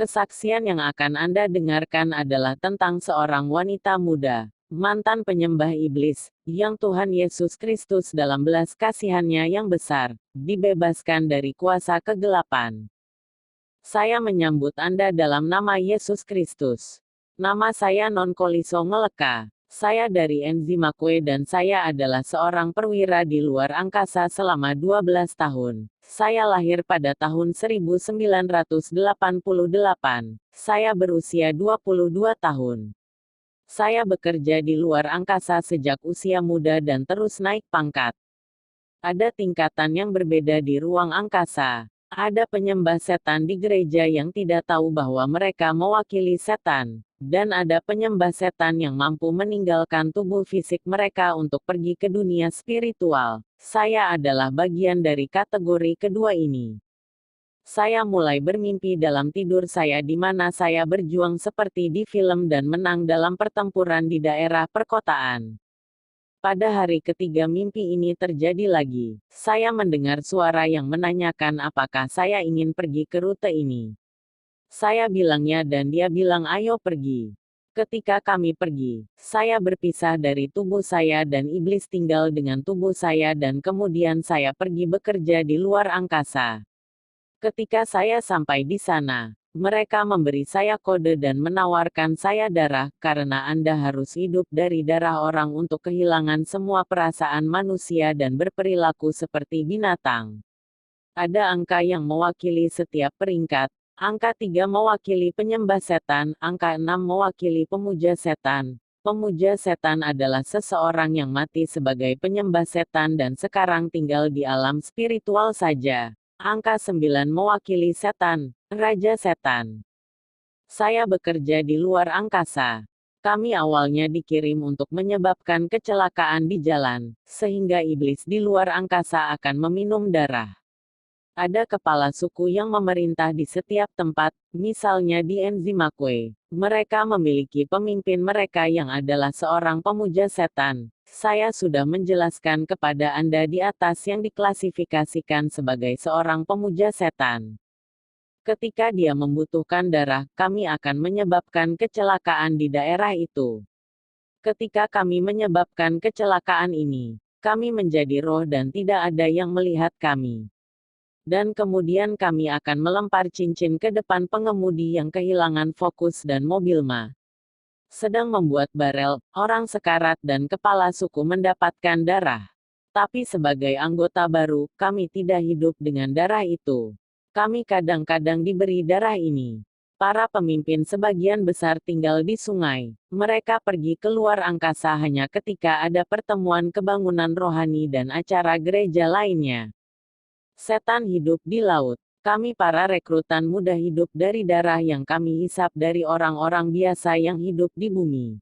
Kesaksian yang akan Anda dengarkan adalah tentang seorang wanita muda, mantan penyembah iblis, yang Tuhan Yesus Kristus dalam belas kasihan-Nya yang besar, dibebaskan dari kuasa kegelapan. Saya menyambut Anda dalam nama Yesus Kristus. Nama saya Nonkoliso Ngeleka. Saya dari Enzimakwe dan saya adalah seorang perwira di luar angkasa selama 12 tahun. Saya lahir pada tahun 1988. Saya berusia 22 tahun. Saya bekerja di luar angkasa sejak usia muda dan terus naik pangkat. Ada tingkatan yang berbeda di ruang angkasa. Ada penyembah setan di gereja yang tidak tahu bahwa mereka mewakili setan. Dan ada penyembah setan yang mampu meninggalkan tubuh fisik mereka untuk pergi ke dunia spiritual. Saya adalah bagian dari kategori kedua ini. Saya mulai bermimpi dalam tidur saya di mana saya berjuang seperti di film dan menang dalam pertempuran di daerah perkotaan. Pada hari ketiga mimpi ini terjadi lagi. Saya mendengar suara yang menanyakan apakah saya ingin pergi ke rute ini. Saya bilangnya dan dia bilang ayo pergi. Ketika kami pergi, saya berpisah dari tubuh saya dan iblis tinggal dengan tubuh saya dan kemudian saya pergi bekerja di luar angkasa. Ketika saya sampai di sana, mereka memberi saya kode dan menawarkan saya darah, karena Anda harus hidup dari darah orang untuk kehilangan semua perasaan manusia dan berperilaku seperti binatang. Ada angka yang mewakili setiap peringkat. Angka 3 mewakili penyembah setan, angka 6 mewakili pemuja setan. Pemuja setan adalah seseorang yang mati sebagai penyembah setan dan sekarang tinggal di alam spiritual saja. Angka 9 mewakili setan, raja setan. Saya bekerja di luar angkasa. Kami awalnya dikirim untuk menyebabkan kecelakaan di jalan, sehingga iblis di luar angkasa akan meminum darah. Ada kepala suku yang memerintah di setiap tempat, misalnya di Enzimakwe. Mereka memiliki pemimpin mereka yang adalah seorang pemuja setan. Saya sudah menjelaskan kepada Anda di atas yang diklasifikasikan sebagai seorang pemuja setan. Ketika dia membutuhkan darah, kami akan menyebabkan kecelakaan di daerah itu. Ketika kami menyebabkan kecelakaan ini, kami menjadi roh dan tidak ada yang melihat kami. Dan kemudian kami akan melempar cincin ke depan pengemudi yang kehilangan fokus dan mobil sedang membuat barel, orang sekarat dan kepala suku mendapatkan darah. Tapi sebagai anggota baru, kami tidak hidup dengan darah itu. Kami kadang-kadang diberi darah ini. Para pemimpin sebagian besar tinggal di sungai. Mereka pergi ke luar angkasa hanya ketika ada pertemuan kebangunan rohani dan acara gereja lainnya. Setan hidup di laut. Kami para rekrutan muda hidup dari darah yang kami hisap dari orang-orang biasa yang hidup di bumi.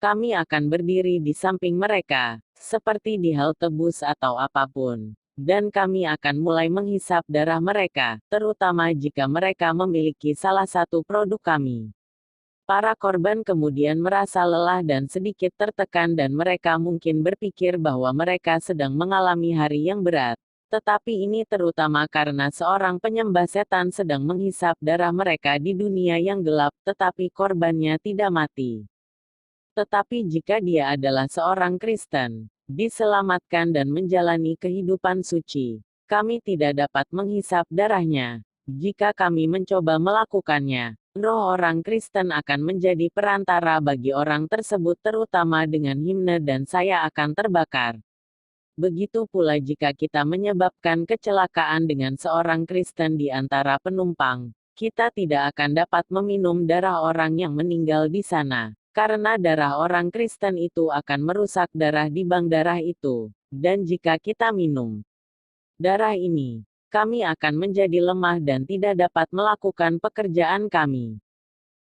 Kami akan berdiri di samping mereka, seperti di halte bus atau apapun. Dan kami akan mulai menghisap darah mereka, terutama jika mereka memiliki salah satu produk kami. Para korban kemudian merasa lelah dan sedikit tertekan dan mereka mungkin berpikir bahwa mereka sedang mengalami hari yang berat. Tetapi ini terutama karena seorang penyembah setan sedang menghisap darah mereka di dunia yang gelap, tetapi korbannya tidak mati. Tetapi jika dia adalah seorang Kristen, diselamatkan dan menjalani kehidupan suci, kami tidak dapat menghisap darahnya. Jika kami mencoba melakukannya, roh orang Kristen akan menjadi perantara bagi orang tersebut terutama dengan himne dan saya akan terbakar. Begitu pula jika kita menyebabkan kecelakaan dengan seorang Kristen di antara penumpang, kita tidak akan dapat meminum darah orang yang meninggal di sana, karena darah orang Kristen itu akan merusak darah di bank darah itu, dan jika kita minum darah ini, kami akan menjadi lemah dan tidak dapat melakukan pekerjaan kami.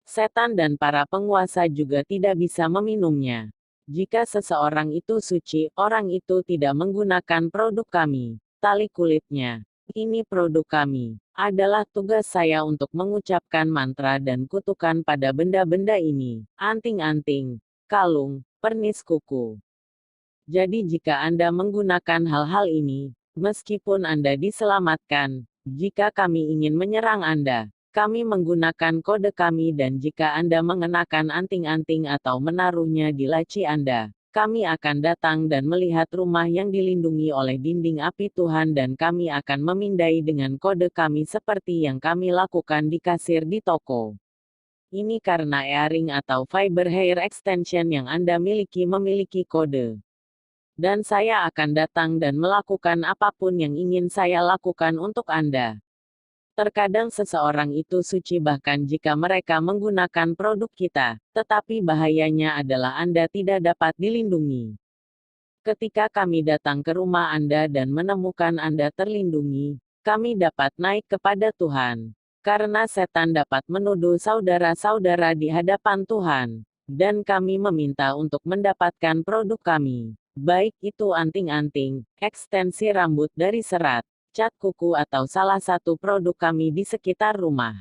Setan dan para penguasa juga tidak bisa meminumnya. Jika seseorang itu suci, orang itu tidak menggunakan produk kami. Tali kulitnya. Ini produk kami. Adalah tugas saya untuk mengucapkan mantra dan kutukan pada benda-benda ini. Anting-anting, kalung, pernis kuku. Jadi jika Anda menggunakan hal-hal ini, meskipun Anda diselamatkan, jika kami ingin menyerang Anda, Kami menggunakan kode kami dan jika Anda mengenakan anting-anting atau menaruhnya di laci Anda, kami akan datang dan melihat rumah yang dilindungi oleh dinding api Tuhan dan kami akan memindai dengan kode kami seperti yang kami lakukan di kasir di toko. Ini karena earring atau fiber hair extension yang Anda miliki memiliki kode. Dan saya akan datang dan melakukan apapun yang ingin saya lakukan untuk Anda. Terkadang seseorang itu suci bahkan jika mereka menggunakan produk kita, tetapi bahayanya adalah Anda tidak dapat dilindungi. Ketika kami datang ke rumah Anda dan menemukan Anda terlindungi, kami dapat naik kepada Tuhan. Karena setan dapat menuduh saudara-saudara di hadapan Tuhan. Dan kami meminta untuk mendapatkan produk kami. Baik itu anting-anting, ekstensi rambut dari serat, cat kuku atau salah satu produk kami di sekitar rumah.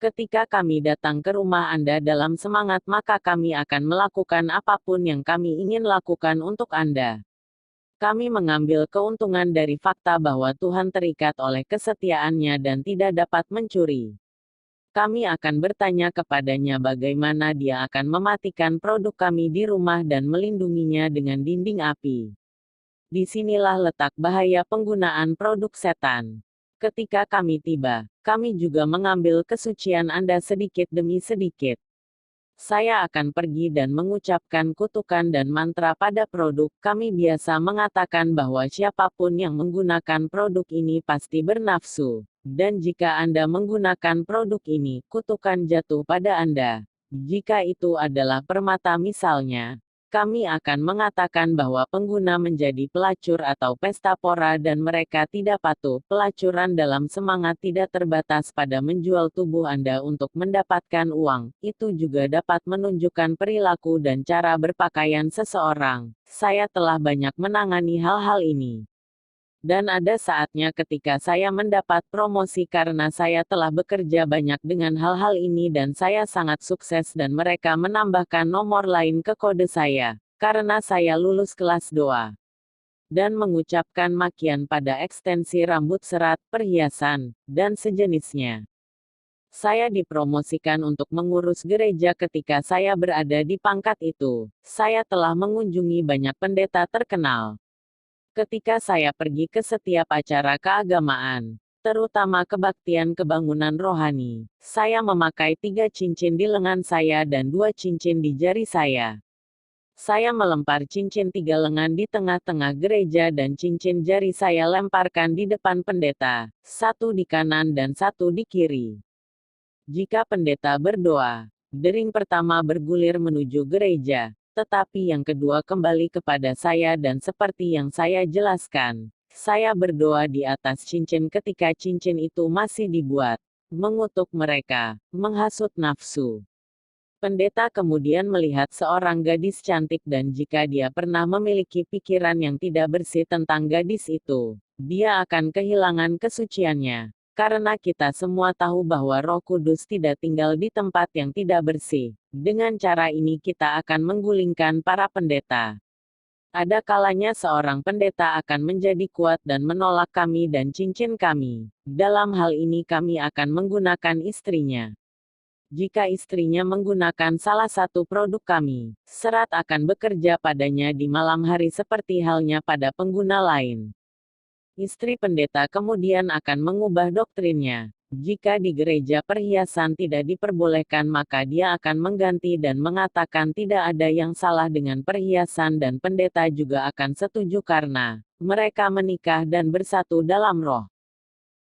Ketika kami datang ke rumah Anda dalam semangat maka kami akan melakukan apapun yang kami ingin lakukan untuk Anda. Kami mengambil keuntungan dari fakta bahwa Tuhan terikat oleh kesetiaannya dan tidak dapat mencuri. Kami akan bertanya kepadanya bagaimana dia akan mematikan produk kami di rumah dan melindunginya dengan dinding api. Disinilah letak bahaya penggunaan produk setan. Ketika kami tiba, kami juga mengambil kesucian Anda sedikit demi sedikit. Saya akan pergi dan mengucapkan kutukan dan mantra pada produk. Kami biasa mengatakan bahwa siapapun yang menggunakan produk ini pasti bernafsu. Dan jika Anda menggunakan produk ini, kutukan jatuh pada Anda. Jika itu adalah permata misalnya, kami akan mengatakan bahwa pengguna menjadi pelacur atau pesta pora dan mereka tidak patuh. Pelacuran dalam semangat tidak terbatas pada menjual tubuh Anda untuk mendapatkan uang. Itu juga dapat menunjukkan perilaku dan cara berpakaian seseorang. Saya telah banyak menangani hal-hal ini. Dan ada saatnya ketika saya mendapat promosi karena saya telah bekerja banyak dengan hal-hal ini dan saya sangat sukses dan mereka menambahkan nomor lain ke kode saya, karena saya lulus kelas doa. Dan mengucapkan makian pada ekstensi rambut serat, perhiasan, dan sejenisnya. Saya dipromosikan untuk mengurus gereja ketika saya berada di pangkat itu. Saya telah mengunjungi banyak pendeta terkenal. Ketika saya pergi ke setiap acara keagamaan, terutama kebaktian kebangunan rohani, saya memakai 3 cincin di lengan saya dan 2 cincin di jari saya. Saya melempar cincin 3 lengan di tengah-tengah gereja dan cincin jari saya lemparkan di depan pendeta, 1 di kanan dan 1 di kiri. Jika pendeta berdoa, dering pertama bergulir menuju gereja. Tetapi yang kedua kembali kepada saya dan seperti yang saya jelaskan, saya berdoa di atas cincin ketika cincin itu masih dibuat, mengutuk mereka, menghasut nafsu. Pendeta kemudian melihat seorang gadis cantik dan jika dia pernah memiliki pikiran yang tidak bersih tentang gadis itu, dia akan kehilangan kesuciannya. Karena kita semua tahu bahwa Roh Kudus tidak tinggal di tempat yang tidak bersih. Dengan cara ini kita akan menggulingkan para pendeta. Ada kalanya seorang pendeta akan menjadi kuat dan menolak kami dan cincin kami. Dalam hal ini kami akan menggunakan istrinya. Jika istrinya menggunakan salah satu produk kami, serat akan bekerja padanya di malam hari seperti halnya pada pengguna lain. Istri pendeta kemudian akan mengubah doktrinnya. Jika di gereja perhiasan tidak diperbolehkan maka dia akan mengganti dan mengatakan tidak ada yang salah dengan perhiasan dan pendeta juga akan setuju karena mereka menikah dan bersatu dalam roh.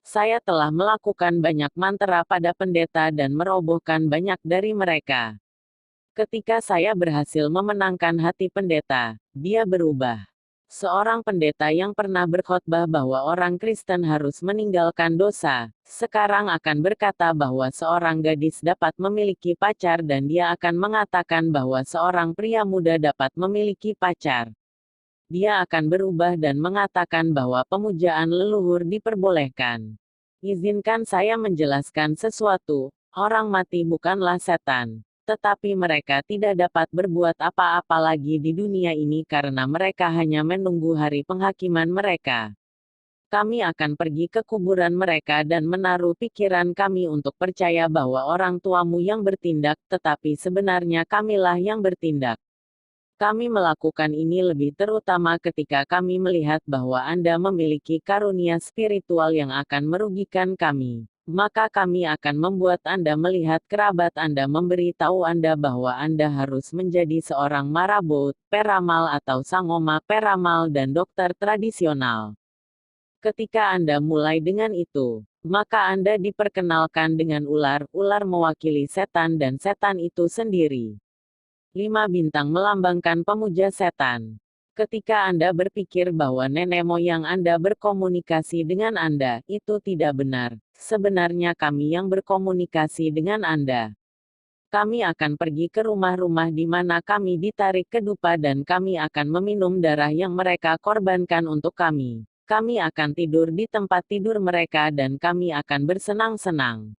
Saya telah melakukan banyak mantra pada pendeta dan merobohkan banyak dari mereka. Ketika saya berhasil memenangkan hati pendeta, dia berubah. Seorang pendeta yang pernah berkhotbah bahwa orang Kristen harus meninggalkan dosa, sekarang akan berkata bahwa seorang gadis dapat memiliki pacar dan dia akan mengatakan bahwa seorang pria muda dapat memiliki pacar. Dia akan berubah dan mengatakan bahwa pemujaan leluhur diperbolehkan. Izinkan saya menjelaskan sesuatu, orang mati bukanlah setan. Tetapi mereka tidak dapat berbuat apa-apa lagi di dunia ini karena mereka hanya menunggu hari penghakiman mereka. Kami akan pergi ke kuburan mereka dan menaruh pikiran kami untuk percaya bahwa orang tuamu yang bertindak, tetapi sebenarnya kamilah yang bertindak. Kami melakukan ini lebih terutama ketika kami melihat bahwa Anda memiliki karunia spiritual yang akan merugikan kami. Maka kami akan membuat Anda melihat kerabat Anda memberi tahu Anda bahwa Anda harus menjadi seorang marabut, peramal atau sangoma peramal dan dokter tradisional. Ketika Anda mulai dengan itu, maka Anda diperkenalkan dengan ular. Ular mewakili setan dan setan itu sendiri. 5 bintang melambangkan pemuja setan. Ketika Anda berpikir bahwa nenek moyang Anda berkomunikasi dengan Anda, itu tidak benar. Sebenarnya kami yang berkomunikasi dengan Anda. Kami akan pergi ke rumah-rumah di mana kami ditarik ke dupa dan kami akan meminum darah yang mereka korbankan untuk kami. Kami akan tidur di tempat tidur mereka dan kami akan bersenang-senang.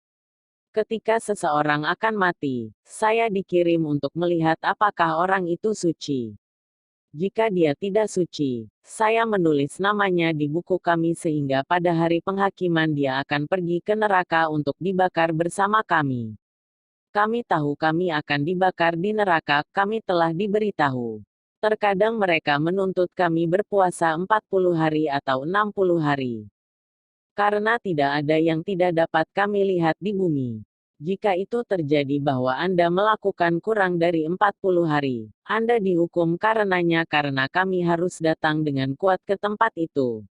Ketika seseorang akan mati, saya dikirim untuk melihat apakah orang itu suci. Jika dia tidak suci, saya menulis namanya di buku kami sehingga pada hari penghakiman dia akan pergi ke neraka untuk dibakar bersama kami. Kami tahu kami akan dibakar di neraka, kami telah diberitahu. Terkadang mereka menuntut kami berpuasa 40 hari atau 60 hari. Karena tidak ada yang tidak dapat kami lihat di bumi. Jika itu terjadi bahwa Anda melakukan kurang dari 40 hari, Anda dihukum karenanya karena kami harus datang dengan kuat ke tempat itu.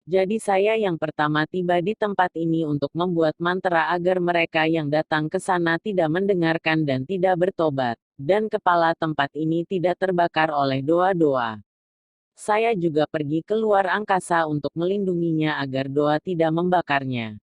Jadi saya yang pertama tiba di tempat ini untuk membuat mantra agar mereka yang datang ke sana tidak mendengarkan dan tidak bertobat, dan kepala tempat ini tidak terbakar oleh doa-doa. Saya juga pergi ke luar angkasa untuk melindunginya agar doa tidak membakarnya.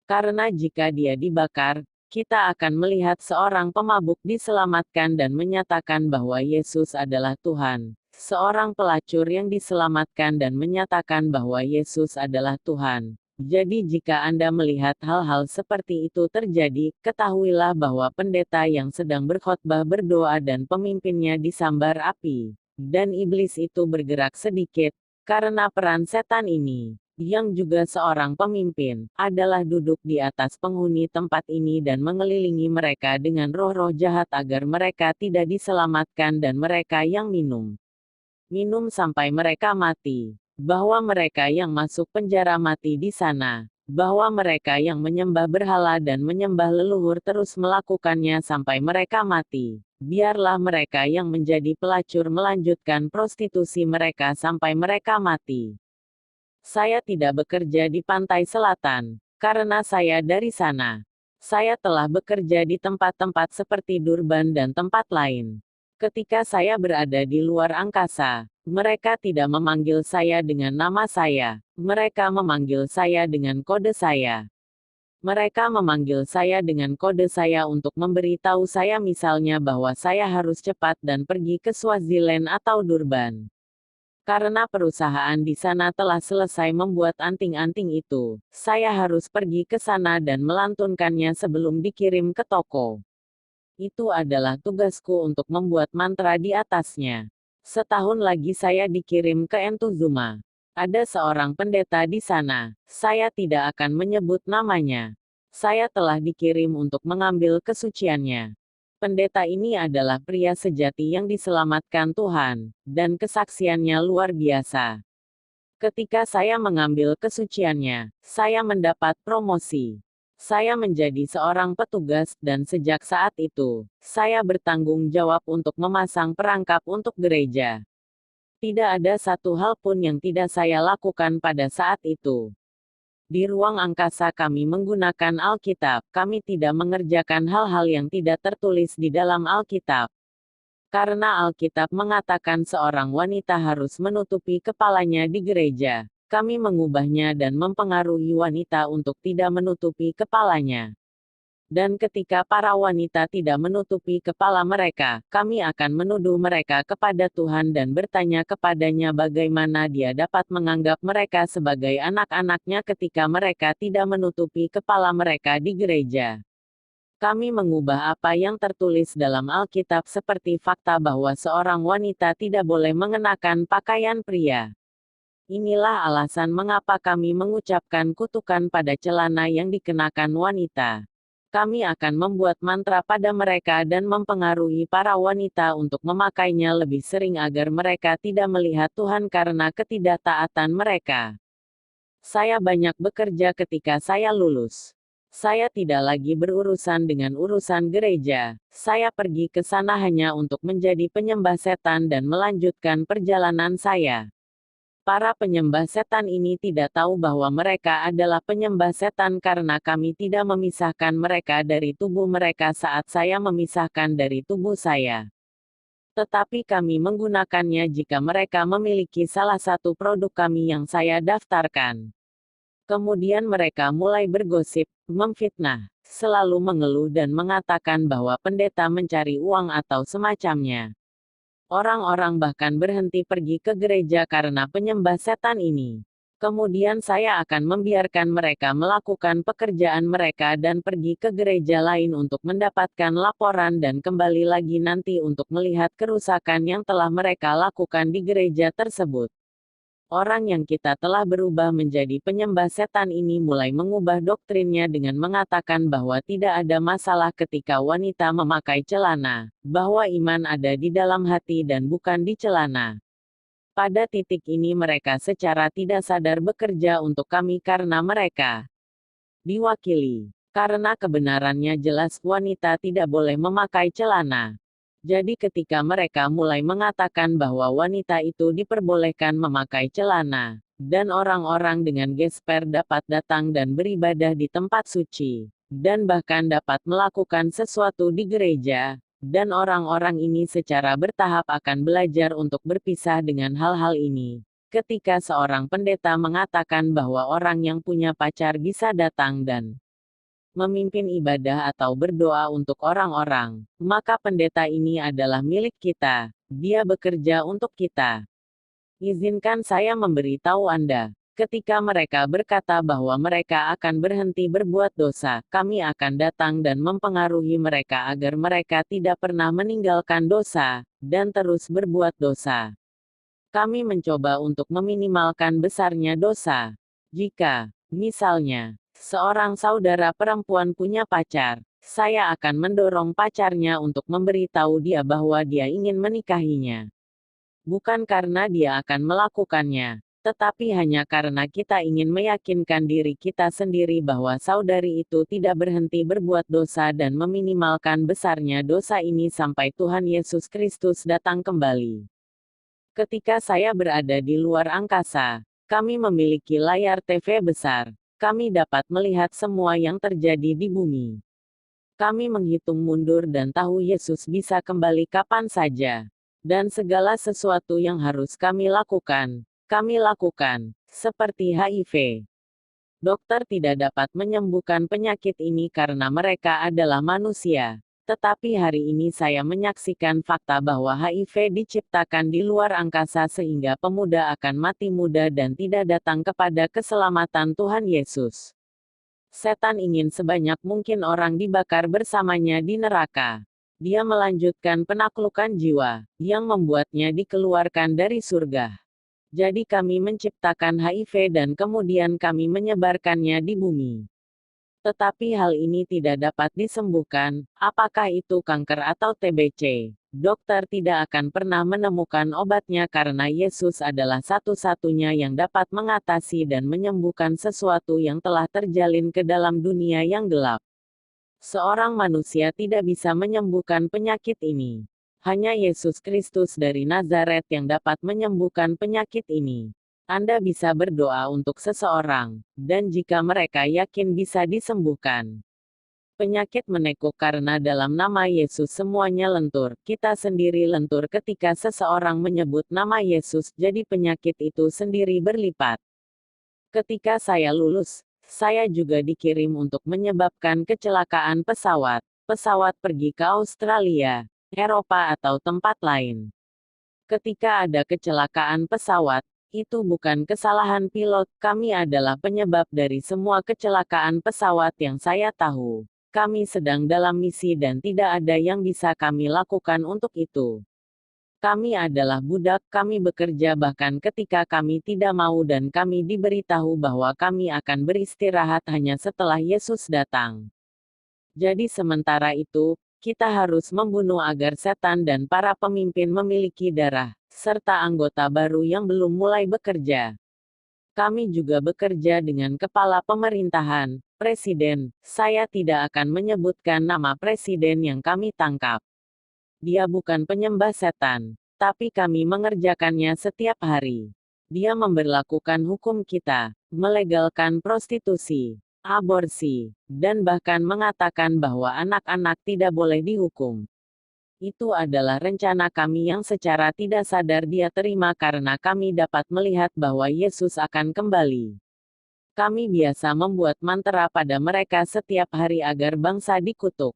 Karena jika dia dibakar, kita akan melihat seorang pemabuk diselamatkan dan menyatakan bahwa Yesus adalah Tuhan. Seorang pelacur yang diselamatkan dan menyatakan bahwa Yesus adalah Tuhan. Jadi jika Anda melihat hal-hal seperti itu terjadi, ketahuilah bahwa pendeta yang sedang berkhotbah berdoa dan pemimpinnya disambar api. Dan iblis itu bergerak sedikit, karena peran setan ini, yang juga seorang pemimpin, adalah duduk di atas penghuni tempat ini dan mengelilingi mereka dengan roh-roh jahat agar mereka tidak diselamatkan dan mereka yang minum sampai mereka mati, bahwa mereka yang masuk penjara mati di sana, bahwa mereka yang menyembah berhala dan menyembah leluhur terus melakukannya sampai mereka mati. Biarlah mereka yang menjadi pelacur melanjutkan prostitusi mereka sampai mereka mati. Saya tidak bekerja di pantai selatan, karena saya dari sana. Saya telah bekerja di tempat-tempat seperti Durban dan tempat lain. Ketika saya berada di luar angkasa, mereka tidak memanggil saya dengan nama saya. Mereka memanggil saya dengan kode saya. Mereka memanggil saya dengan kode saya untuk memberitahu saya misalnya bahwa saya harus cepat dan pergi ke Swaziland atau Durban. Karena perusahaan di sana telah selesai membuat anting-anting itu, saya harus pergi ke sana dan melantunkannya sebelum dikirim ke toko. Itu adalah tugasku untuk membuat mantra di atasnya. Setahun lagi saya dikirim ke Entuzuma. Ada seorang pendeta di sana. Saya tidak akan menyebut namanya. Saya telah dikirim untuk mengambil kesuciannya. Pendeta ini adalah pria sejati yang diselamatkan Tuhan, dan kesaksiannya luar biasa. Ketika saya mengambil kesuciannya, saya mendapat promosi. Saya menjadi seorang petugas, dan sejak saat itu, saya bertanggung jawab untuk memasang perangkap untuk gereja. Tidak ada satu hal pun yang tidak saya lakukan pada saat itu. Di ruang angkasa kami menggunakan Alkitab, kami tidak mengerjakan hal-hal yang tidak tertulis di dalam Alkitab. Karena Alkitab mengatakan seorang wanita harus menutupi kepalanya di gereja. Kami mengubahnya dan mempengaruhi wanita untuk tidak menutupi kepalanya. Dan ketika para wanita tidak menutupi kepala mereka, kami akan menuduh mereka kepada Tuhan dan bertanya kepadanya bagaimana dia dapat menganggap mereka sebagai anak-anaknya ketika mereka tidak menutupi kepala mereka di gereja. Kami mengubah apa yang tertulis dalam Alkitab seperti fakta bahwa seorang wanita tidak boleh mengenakan pakaian pria. Inilah alasan mengapa kami mengucapkan kutukan pada celana yang dikenakan wanita. Kami akan membuat mantra pada mereka dan mempengaruhi para wanita untuk memakainya lebih sering agar mereka tidak melihat Tuhan karena ketidaktaatan mereka. Saya banyak bekerja ketika saya lulus. Saya tidak lagi berurusan dengan urusan gereja. Saya pergi ke sana hanya untuk menjadi penyembah setan dan melanjutkan perjalanan saya. Para penyembah setan ini tidak tahu bahwa mereka adalah penyembah setan karena kami tidak memisahkan mereka dari tubuh mereka saat saya memisahkan dari tubuh saya. Tetapi kami menggunakannya jika mereka memiliki salah satu produk kami yang saya daftarkan. Kemudian mereka mulai bergosip, memfitnah, selalu mengeluh dan mengatakan bahwa pendeta mencari uang atau semacamnya. Orang-orang bahkan berhenti pergi ke gereja karena penyembah setan ini. Kemudian saya akan membiarkan mereka melakukan pekerjaan mereka dan pergi ke gereja lain untuk mendapatkan laporan dan kembali lagi nanti untuk melihat kerusakan yang telah mereka lakukan di gereja tersebut. Orang yang kita telah berubah menjadi penyembah setan ini mulai mengubah doktrinnya dengan mengatakan bahwa tidak ada masalah ketika wanita memakai celana, bahwa iman ada di dalam hati dan bukan di celana. Pada titik ini mereka secara tidak sadar bekerja untuk kami karena mereka diwakili. Karena kebenarannya jelas wanita tidak boleh memakai celana. Jadi ketika mereka mulai mengatakan bahwa wanita itu diperbolehkan memakai celana, dan orang-orang dengan gesper dapat datang dan beribadah di tempat suci, dan bahkan dapat melakukan sesuatu di gereja, dan orang-orang ini secara bertahap akan belajar untuk berpisah dengan hal-hal ini. Ketika seorang pendeta mengatakan bahwa orang yang punya pacar bisa datang dan memimpin ibadah atau berdoa untuk orang-orang, maka pendeta ini adalah milik kita. Dia bekerja untuk kita. Izinkan saya memberitahu Anda, ketika mereka berkata bahwa mereka akan berhenti berbuat dosa, kami akan datang dan mempengaruhi mereka agar mereka tidak pernah meninggalkan dosa, dan terus berbuat dosa. Kami mencoba untuk meminimalkan besarnya dosa. Jika, misalnya, seorang saudara perempuan punya pacar, saya akan mendorong pacarnya untuk memberitahu dia bahwa dia ingin menikahinya. Bukan karena dia akan melakukannya, tetapi hanya karena kita ingin meyakinkan diri kita sendiri bahwa saudari itu tidak berhenti berbuat dosa dan meminimalkan besarnya dosa ini sampai Tuhan Yesus Kristus datang kembali. Ketika saya berada di luar angkasa, kami memiliki layar TV besar. Kami dapat melihat semua yang terjadi di bumi. Kami menghitung mundur dan tahu Yesus bisa kembali kapan saja. Dan segala sesuatu yang harus kami lakukan, seperti HIV. Dokter tidak dapat menyembuhkan penyakit ini karena mereka adalah manusia. Tetapi hari ini saya menyaksikan fakta bahwa HIV diciptakan di luar angkasa sehingga pemuda akan mati muda dan tidak datang kepada keselamatan Tuhan Yesus. Setan ingin sebanyak mungkin orang dibakar bersamanya di neraka. Dia melanjutkan penaklukan jiwa, yang membuatnya dikeluarkan dari surga. Jadi kami menciptakan HIV dan kemudian kami menyebarkannya di bumi. Tetapi hal ini tidak dapat disembuhkan, apakah itu kanker atau TBC. Dokter tidak akan pernah menemukan obatnya karena Yesus adalah satu-satunya yang dapat mengatasi dan menyembuhkan sesuatu yang telah terjalin ke dalam dunia yang gelap. Seorang manusia tidak bisa menyembuhkan penyakit ini. Hanya Yesus Kristus dari Nazaret yang dapat menyembuhkan penyakit ini. Anda bisa berdoa untuk seseorang, dan jika mereka yakin bisa disembuhkan. Penyakit menekuk karena dalam nama Yesus semuanya lentur. Kita sendiri lentur ketika seseorang menyebut nama Yesus, jadi penyakit itu sendiri berlipat. Ketika saya lulus, saya juga dikirim untuk menyebabkan kecelakaan pesawat. Pesawat pergi ke Australia, Eropa atau tempat lain. Ketika ada kecelakaan pesawat, itu bukan kesalahan pilot, kami adalah penyebab dari semua kecelakaan pesawat yang saya tahu. Kami sedang dalam misi dan tidak ada yang bisa kami lakukan untuk itu. Kami adalah budak, kami bekerja bahkan ketika kami tidak mau dan kami diberitahu bahwa kami akan beristirahat hanya setelah Yesus datang. Jadi sementara itu, kita harus membunuh agar setan dan para pemimpin memiliki darah, serta anggota baru yang belum mulai bekerja. Kami juga bekerja dengan kepala pemerintahan, presiden. Saya tidak akan menyebutkan nama presiden yang kami tangkap. Dia bukan penyembah setan, tapi kami mengerjakannya setiap hari. Dia memberlakukan hukum kita, melegalkan prostitusi, aborsi, dan bahkan mengatakan bahwa anak-anak tidak boleh dihukum. Itu adalah rencana kami yang secara tidak sadar dia terima karena kami dapat melihat bahwa Yesus akan kembali. Kami biasa membuat mantra pada mereka setiap hari agar bangsa dikutuk.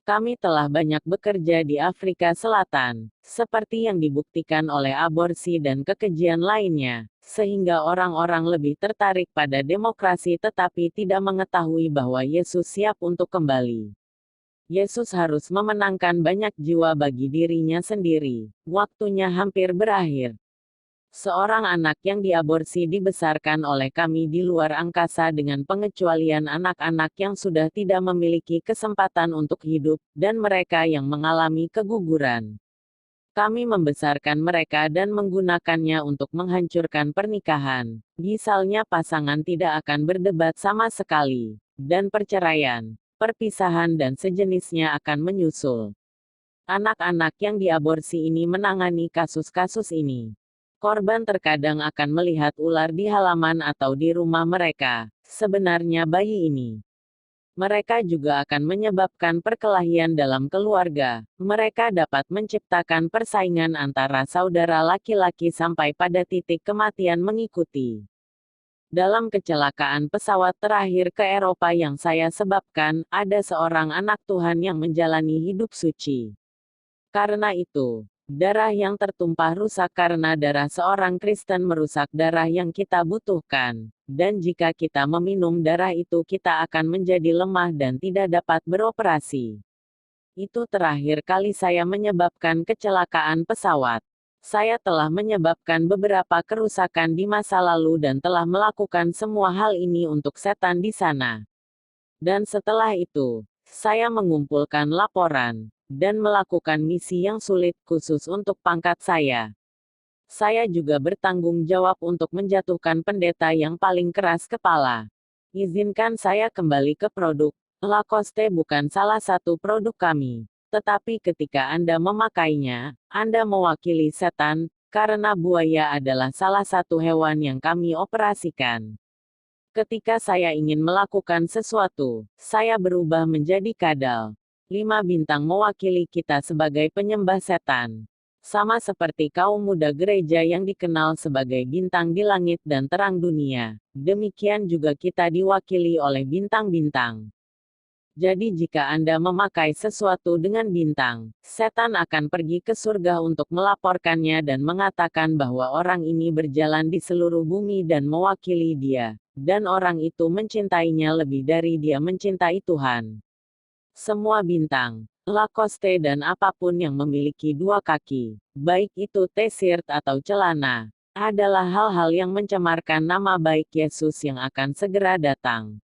Kami telah banyak bekerja di Afrika Selatan, seperti yang dibuktikan oleh aborsi dan kekejian lainnya, sehingga orang-orang lebih tertarik pada demokrasi tetapi tidak mengetahui bahwa Yesus siap untuk kembali. Yesus harus memenangkan banyak jiwa bagi dirinya sendiri. Waktunya hampir berakhir. Seorang anak yang diaborsi dibesarkan oleh kami di luar angkasa dengan pengecualian anak-anak yang sudah tidak memiliki kesempatan untuk hidup, dan mereka yang mengalami keguguran. Kami membesarkan mereka dan menggunakannya untuk menghancurkan pernikahan. Misalnya pasangan tidak akan berdebat sama sekali, dan perceraian, perpisahan dan sejenisnya akan menyusul. Anak-anak yang diaborsi ini menangani kasus-kasus ini. Korban terkadang akan melihat ular di halaman atau di rumah mereka. Sebenarnya bayi ini. Mereka juga akan menyebabkan perkelahian dalam keluarga. Mereka dapat menciptakan persaingan antara saudara laki-laki sampai pada titik kematian mengikuti. Dalam kecelakaan pesawat terakhir ke Eropa yang saya sebabkan, ada seorang anak Tuhan yang menjalani hidup suci. Karena itu, darah yang tertumpah rusak karena darah seorang Kristen merusak darah yang kita butuhkan. Dan jika kita meminum darah itu kita akan menjadi lemah dan tidak dapat beroperasi. Itu terakhir kali saya menyebabkan kecelakaan pesawat. Saya telah menyebabkan beberapa kerusakan di masa lalu dan telah melakukan semua hal ini untuk setan di sana. Dan setelah itu, saya mengumpulkan laporan, dan melakukan misi yang sulit khusus untuk pangkat saya. Saya juga bertanggung jawab untuk menjatuhkan pendeta yang paling keras kepala. Izinkan saya kembali ke produk. Lacoste bukan salah satu produk kami. Tetapi ketika Anda memakainya, Anda mewakili setan, karena buaya adalah salah satu hewan yang kami operasikan. Ketika saya ingin melakukan sesuatu, saya berubah menjadi kadal. 5 bintang mewakili kita sebagai penyembah setan. Sama seperti kaum muda gereja yang dikenal sebagai bintang di langit dan terang dunia, demikian juga kita diwakili oleh bintang-bintang. Jadi jika Anda memakai sesuatu dengan bintang, setan akan pergi ke surga untuk melaporkannya dan mengatakan bahwa orang ini berjalan di seluruh bumi dan mewakili dia, dan orang itu mencintainya lebih dari dia mencintai Tuhan. Semua bintang, Lacoste dan apapun yang memiliki 2 kaki, baik itu t-shirt atau celana, adalah hal-hal yang mencemarkan nama baik Yesus yang akan segera datang.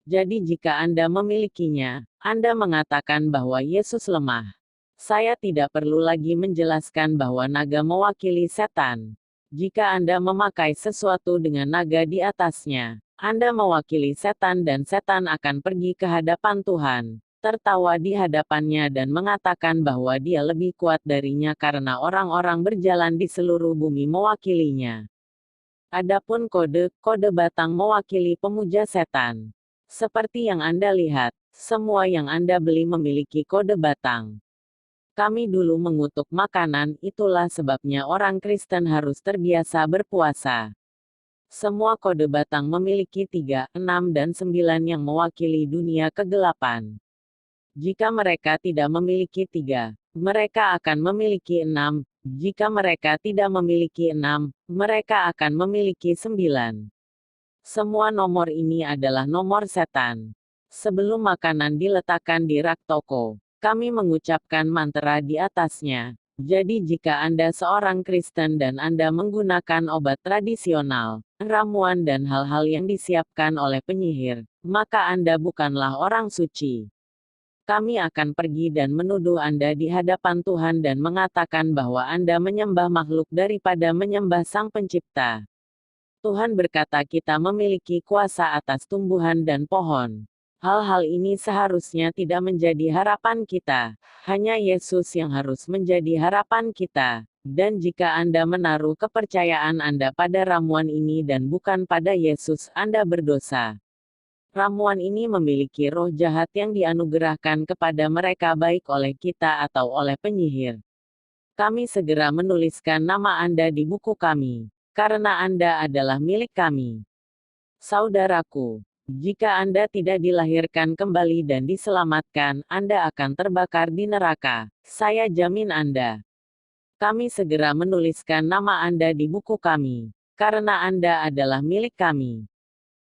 Jadi jika Anda memilikinya, Anda mengatakan bahwa Yesus lemah. Saya tidak perlu lagi menjelaskan bahwa naga mewakili setan. Jika Anda memakai sesuatu dengan naga di atasnya, Anda mewakili setan dan setan akan pergi ke hadapan Tuhan, tertawa di hadapannya dan mengatakan bahwa dia lebih kuat darinya karena orang-orang berjalan di seluruh bumi mewakilinya. Adapun kode batang mewakili pemuja setan. Seperti yang Anda lihat, semua yang Anda beli memiliki kode batang. Kami dulu mengutuk makanan, itulah sebabnya orang Kristen harus terbiasa berpuasa. Semua kode batang memiliki 3, 6 dan 9 yang mewakili dunia kegelapan. Jika mereka tidak memiliki 3, mereka akan memiliki 6. Jika mereka tidak memiliki 6, mereka akan memiliki 9. Semua nomor ini adalah nomor setan. Sebelum makanan diletakkan di rak toko, kami mengucapkan mantra di atasnya, Jadi jika Anda seorang Kristen dan Anda menggunakan obat tradisional, ramuan dan hal-hal yang disiapkan oleh penyihir, maka Anda bukanlah orang suci. Kami akan pergi dan menuduh Anda di hadapan Tuhan dan mengatakan bahwa Anda menyembah makhluk daripada menyembah Sang Pencipta. Tuhan berkata kita memiliki kuasa atas tumbuhan dan pohon. Hal-hal ini seharusnya tidak menjadi harapan kita. Hanya Yesus yang harus menjadi harapan kita. Dan jika Anda menaruh kepercayaan Anda pada ramuan ini dan bukan pada Yesus, Anda berdosa. Ramuan ini memiliki roh jahat yang dianugerahkan kepada mereka baik oleh kita atau oleh penyihir. Kami segera menuliskan nama Anda di buku kami, karena Anda adalah milik kami. Saudaraku, jika Anda tidak dilahirkan kembali dan diselamatkan, Anda akan terbakar di neraka. Saya jamin Anda. Kami segera menuliskan nama Anda di buku kami, karena Anda adalah milik kami.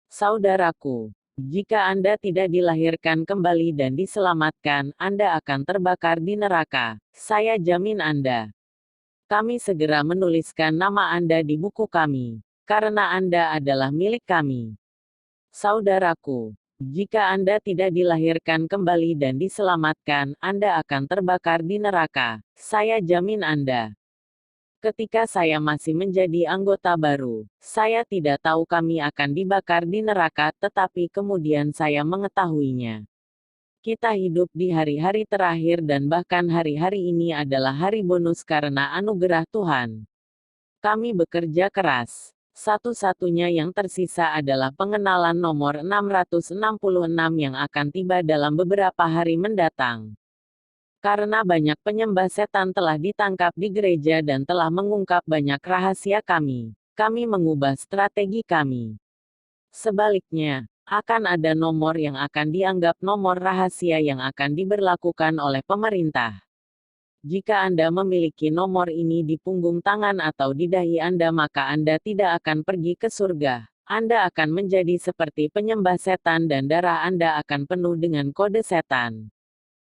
Saudaraku, jika Anda tidak dilahirkan kembali dan diselamatkan, Anda akan terbakar di neraka. Saya jamin Anda. Kami segera menuliskan nama Anda di buku kami, karena Anda adalah milik kami. Saudaraku, jika Anda tidak dilahirkan kembali dan diselamatkan, Anda akan terbakar di neraka. Saya jamin Anda. Ketika saya masih menjadi anggota baru, saya tidak tahu kami akan dibakar di neraka, tetapi kemudian saya mengetahuinya. Kita hidup di hari-hari terakhir dan bahkan hari-hari ini adalah hari bonus karena anugerah Tuhan. Kami bekerja keras. Satu-satunya yang tersisa adalah pengenalan nomor 666 yang akan tiba dalam beberapa hari mendatang. Karena banyak penyembah setan telah ditangkap di gereja dan telah mengungkap banyak rahasia kami mengubah strategi kami. Sebaliknya, akan ada nomor yang akan dianggap nomor rahasia yang akan diberlakukan oleh pemerintah. Jika Anda memiliki nomor ini di punggung tangan atau di dahi Anda, maka Anda tidak akan pergi ke surga. Anda akan menjadi seperti penyembah setan dan darah Anda akan penuh dengan kode setan.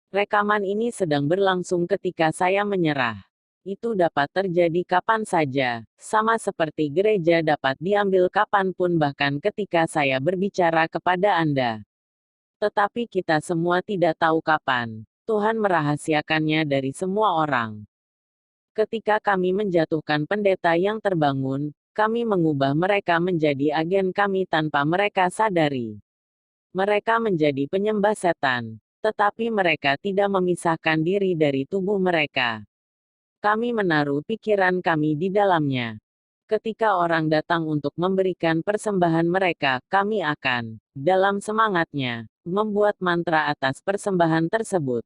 Rekaman ini sedang berlangsung ketika saya menyerah. Itu dapat terjadi kapan saja, sama seperti gereja dapat diambil kapanpun bahkan ketika saya berbicara kepada Anda. Tetapi kita semua tidak tahu kapan. Tuhan merahasiakannya dari semua orang. Ketika kami menjatuhkan pendeta yang terbangun, kami mengubah mereka menjadi agen kami tanpa mereka sadari. Mereka menjadi penyembah setan, tetapi mereka tidak memisahkan diri dari tubuh mereka. Kami menaruh pikiran kami di dalamnya. Ketika orang datang untuk memberikan persembahan mereka, kami akan, dalam semangatnya, membuat mantra atas persembahan tersebut.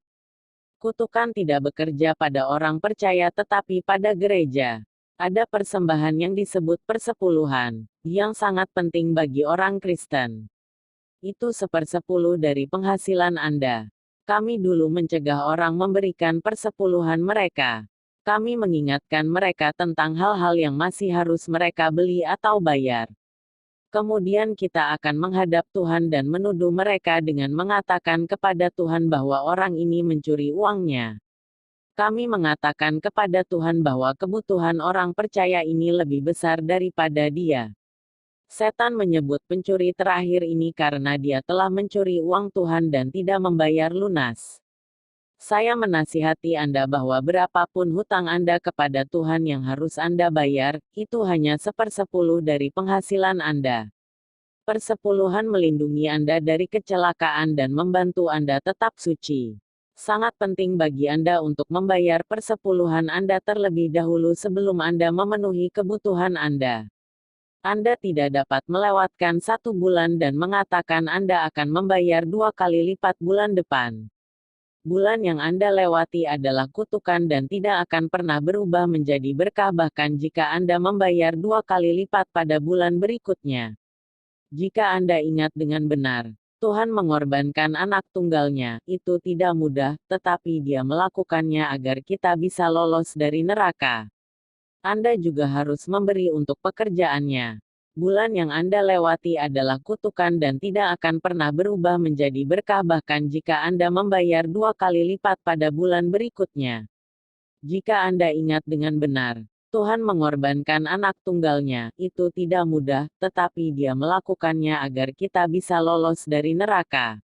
Kutukan tidak bekerja pada orang percaya tetapi pada gereja. Ada persembahan yang disebut persepuluhan, yang sangat penting bagi orang Kristen. Itu 1/10 dari penghasilan Anda. Kami dulu mencegah orang memberikan persepuluhan mereka. Kami mengingatkan mereka tentang hal-hal yang masih harus mereka beli atau bayar. Kemudian kita akan menghadap Tuhan dan menuduh mereka dengan mengatakan kepada Tuhan bahwa orang ini mencuri uangnya. Kami mengatakan kepada Tuhan bahwa kebutuhan orang percaya ini lebih besar daripada dia. Setan menyebut pencuri terakhir ini karena dia telah mencuri uang Tuhan dan tidak membayar lunas. Saya menasihati Anda bahwa berapapun hutang Anda kepada Tuhan yang harus Anda bayar, itu hanya 1/10 dari penghasilan Anda. Persepuluhan melindungi Anda dari kecelakaan dan membantu Anda tetap suci. Sangat penting bagi Anda untuk membayar persepuluhan Anda terlebih dahulu sebelum Anda memenuhi kebutuhan Anda. Anda tidak dapat melewatkan 1 bulan dan mengatakan Anda akan membayar 2 kali lipat bulan depan. Bulan yang Anda lewati adalah kutukan dan tidak akan pernah berubah menjadi berkah bahkan jika Anda membayar 2 kali lipat pada bulan berikutnya. Jika Anda ingat dengan benar, Tuhan mengorbankan anak tunggalnya, itu tidak mudah, tetapi Dia melakukannya agar kita bisa lolos dari neraka. Anda juga harus memberi untuk pekerjaannya. Bulan yang Anda lewati adalah kutukan dan tidak akan pernah berubah menjadi berkah bahkan jika Anda membayar 2 kali lipat pada bulan berikutnya. Jika Anda ingat dengan benar, Tuhan mengorbankan anak tunggalnya, itu tidak mudah, tetapi Dia melakukannya agar kita bisa lolos dari neraka.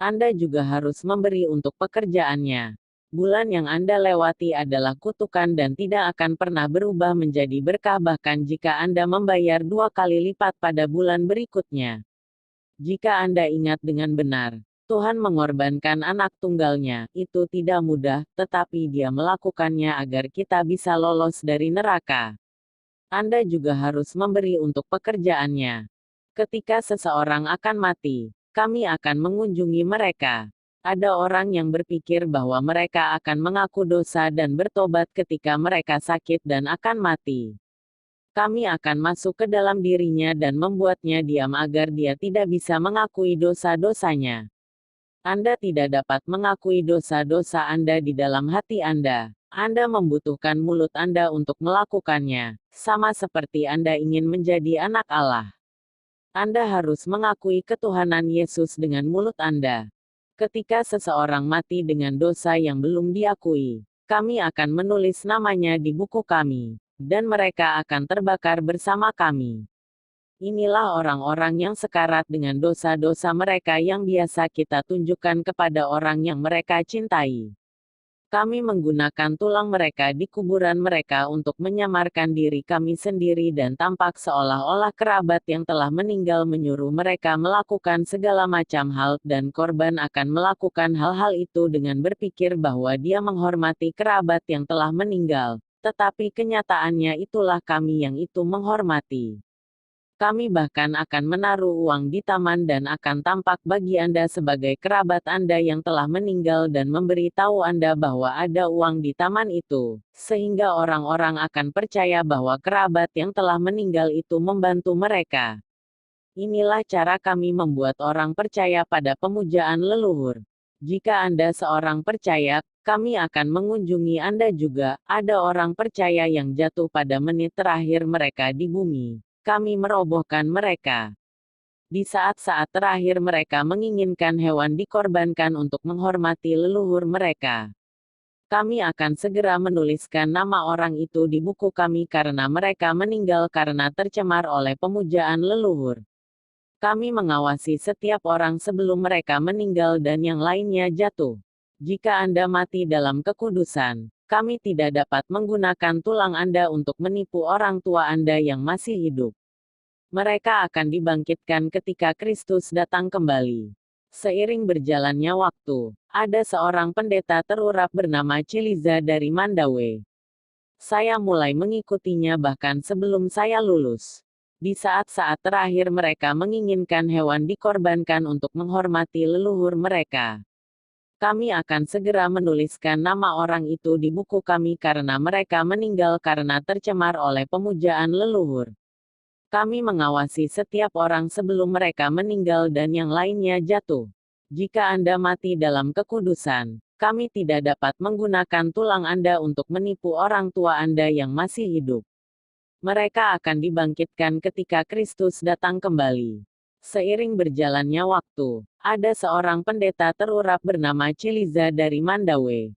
Anda juga harus memberi untuk pekerjaannya. Bulan yang Anda lewati adalah kutukan dan tidak akan pernah berubah menjadi berkah bahkan jika Anda membayar 2 kali lipat pada bulan berikutnya. Jika Anda ingat dengan benar, Tuhan mengorbankan anak tunggalnya, itu tidak mudah, tetapi Dia melakukannya agar kita bisa lolos dari neraka. Anda juga harus memberi untuk pekerjaannya. Ketika seseorang akan mati, kami akan mengunjungi mereka. Ada orang yang berpikir bahwa mereka akan mengaku dosa dan bertobat ketika mereka sakit dan akan mati. Kami akan masuk ke dalam dirinya dan membuatnya diam agar dia tidak bisa mengakui dosa-dosanya. Anda tidak dapat mengakui dosa-dosa Anda di dalam hati Anda. Anda membutuhkan mulut Anda untuk melakukannya, sama seperti Anda ingin menjadi anak Allah. Anda harus mengakui ketuhanan Yesus dengan mulut Anda. Ketika seseorang mati dengan dosa yang belum diakui, kami akan menulis namanya di buku kami, dan mereka akan terbakar bersama kami. Inilah orang-orang yang sekarat dengan dosa-dosa mereka yang biasa kita tunjukkan kepada orang yang mereka cintai. Kami menggunakan tulang mereka di kuburan mereka untuk menyamarkan diri kami sendiri dan tampak seolah-olah kerabat yang telah meninggal menyuruh mereka melakukan segala macam hal, dan korban akan melakukan hal-hal itu dengan berpikir bahwa dia menghormati kerabat yang telah meninggal, tetapi kenyataannya itulah kami yang itu menghormati. Kami bahkan akan menaruh uang di taman dan akan tampak bagi Anda sebagai kerabat Anda yang telah meninggal dan memberi tahu Anda bahwa ada uang di taman itu, sehingga orang-orang akan percaya bahwa kerabat yang telah meninggal itu membantu mereka. Inilah cara kami membuat orang percaya pada pemujaan leluhur. Jika Anda seorang percaya, kami akan mengunjungi Anda juga. Ada orang percaya yang jatuh pada menit terakhir mereka di bumi. Kami merobohkan mereka. Di saat-saat terakhir mereka menginginkan hewan dikorbankan untuk menghormati leluhur mereka. Kami akan segera menuliskan nama orang itu di buku kami karena mereka meninggal karena tercemar oleh pemujaan leluhur. Kami mengawasi setiap orang sebelum mereka meninggal dan yang lainnya jatuh. Jika Anda mati dalam kekudusan, kami tidak dapat menggunakan tulang Anda untuk menipu orang tua Anda yang masih hidup. Mereka akan dibangkitkan ketika Kristus datang kembali. Seiring berjalannya waktu, ada seorang pendeta terurap bernama Ciliza dari Mandaue. Saya mulai mengikutinya bahkan sebelum saya lulus. Di saat-saat terakhir mereka menginginkan hewan dikorbankan untuk menghormati leluhur mereka. Kami akan segera menuliskan nama orang itu di buku kami karena mereka meninggal karena tercemar oleh pemujaan leluhur. Kami mengawasi setiap orang sebelum mereka meninggal dan yang lainnya jatuh. Jika Anda mati dalam kekudusan, kami tidak dapat menggunakan tulang Anda untuk menipu orang tua Anda yang masih hidup. Mereka akan dibangkitkan ketika Kristus datang kembali. Seiring berjalannya waktu, ada seorang pendeta terurap bernama Ciliza dari Mandaue.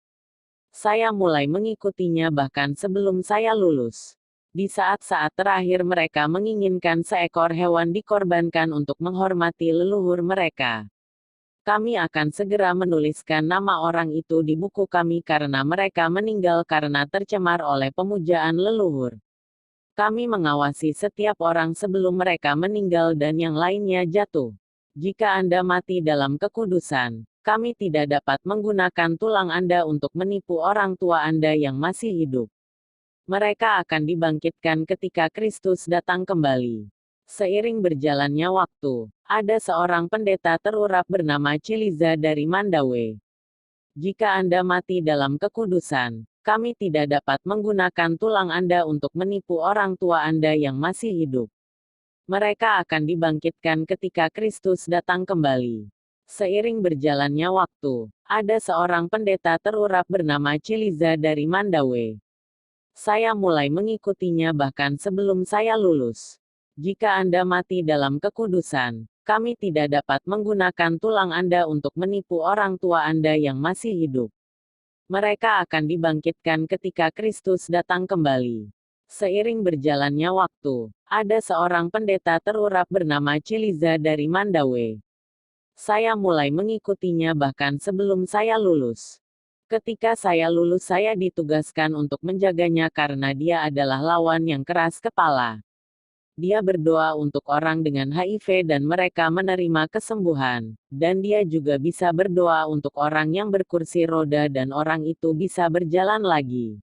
Saya mulai mengikutinya bahkan sebelum saya lulus. Di saat-saat terakhir mereka menginginkan seekor hewan dikorbankan untuk menghormati leluhur mereka. Kami akan segera menuliskan nama orang itu di buku kami karena mereka meninggal karena tercemar oleh pemujaan leluhur. Kami mengawasi setiap orang sebelum mereka meninggal dan yang lainnya jatuh. Jika Anda mati dalam kekudusan, kami tidak dapat menggunakan tulang Anda untuk menipu orang tua Anda yang masih hidup. Mereka akan dibangkitkan ketika Kristus datang kembali. Seiring berjalannya waktu, ada seorang pendeta terurap bernama Ciliza dari Mandaue. Jika Anda mati dalam kekudusan, kami tidak dapat menggunakan tulang Anda untuk menipu orang tua Anda yang masih hidup. Mereka akan dibangkitkan ketika Kristus datang kembali. Seiring berjalannya waktu, ada seorang pendeta terurap bernama Ciliza dari Mandaue. Saya mulai mengikutinya bahkan sebelum saya lulus. Jika Anda mati dalam kekudusan, kami tidak dapat menggunakan tulang Anda untuk menipu orang tua Anda yang masih hidup. Mereka akan dibangkitkan ketika Kristus datang kembali. Seiring berjalannya waktu, ada seorang pendeta terurap bernama Ciliza dari Mandaue. Saya mulai mengikutinya bahkan sebelum saya lulus. Ketika saya lulus saya ditugaskan untuk menjaganya karena dia adalah lawan yang keras kepala. Dia berdoa untuk orang dengan HIV dan mereka menerima kesembuhan. Dan dia juga bisa berdoa untuk orang yang berkursi roda dan orang itu bisa berjalan lagi.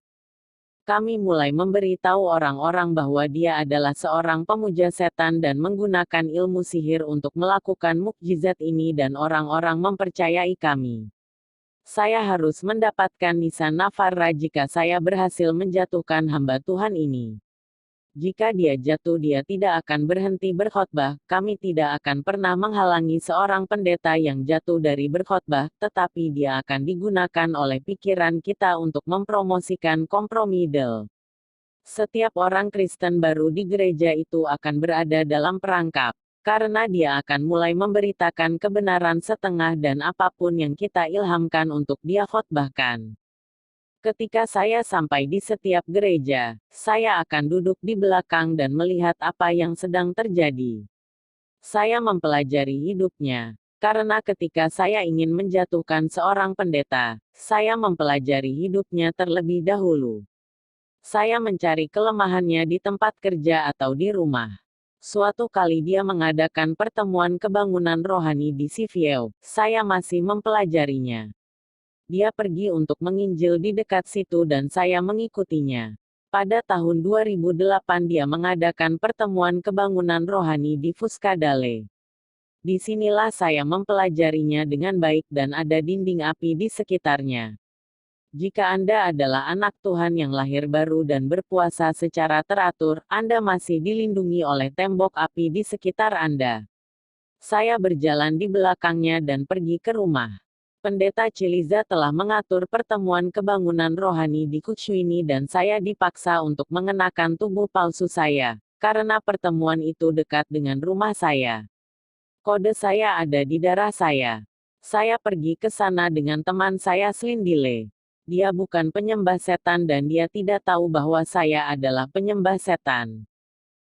Kami mulai memberitahu orang-orang bahwa dia adalah seorang pemuja setan dan menggunakan ilmu sihir untuk melakukan mukjizat ini dan orang-orang mempercayai kami. Saya harus mendapatkan nisan Navarra jika saya berhasil menjatuhkan hamba Tuhan ini. Jika dia jatuh dia tidak akan berhenti berkhotbah, kami tidak akan pernah menghalangi seorang pendeta yang jatuh dari berkhotbah, tetapi dia akan digunakan oleh pikiran kita untuk mempromosikan kompromi del. Setiap orang Kristen baru di gereja itu akan berada dalam perangkap. Karena dia akan mulai memberitakan kebenaran setengah dan apapun yang kita ilhamkan untuk dia khotbahkan. Ketika saya sampai di setiap gereja, saya akan duduk di belakang dan melihat apa yang sedang terjadi. Saya mempelajari hidupnya. Karena ketika saya ingin menjatuhkan seorang pendeta, saya mempelajari hidupnya terlebih dahulu. Saya mencari kelemahannya di tempat kerja atau di rumah. Suatu kali dia mengadakan pertemuan kebangunan rohani di Sivieu, saya masih mempelajarinya. Dia pergi untuk menginjil di dekat situ dan saya mengikutinya. Pada tahun 2008 dia mengadakan pertemuan kebangunan rohani di Fuscadale. Disinilah saya mempelajarinya dengan baik dan ada dinding api di sekitarnya. Jika Anda adalah anak Tuhan yang lahir baru dan berpuasa secara teratur, Anda masih dilindungi oleh tembok api di sekitar Anda. Saya berjalan di belakangnya dan pergi ke rumah. Pendeta Ciliza telah mengatur pertemuan kebangunan rohani di Kuchwini dan saya dipaksa untuk mengenakan tubuh palsu saya, karena pertemuan itu dekat dengan rumah saya. Kode saya ada di darah saya. Saya pergi ke sana dengan teman saya Slindile. Dia bukan penyembah setan dan dia tidak tahu bahwa saya adalah penyembah setan.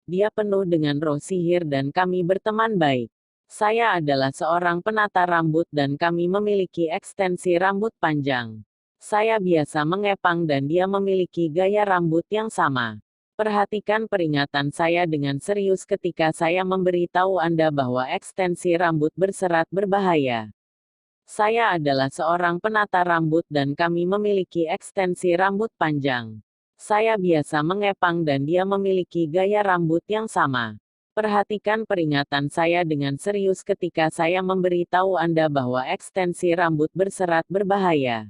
Dia penuh dengan roh sihir dan kami berteman baik. Saya adalah seorang penata rambut dan kami memiliki ekstensi rambut panjang. Saya biasa mengepang dan dia memiliki gaya rambut yang sama. Perhatikan peringatan saya dengan serius ketika saya memberitahu Anda bahwa ekstensi rambut berserat berbahaya. Saya adalah seorang penata rambut dan kami memiliki ekstensi rambut panjang. Saya biasa mengepang dan dia memiliki gaya rambut yang sama. Perhatikan peringatan saya dengan serius ketika saya memberitahu Anda bahwa ekstensi rambut berserat berbahaya.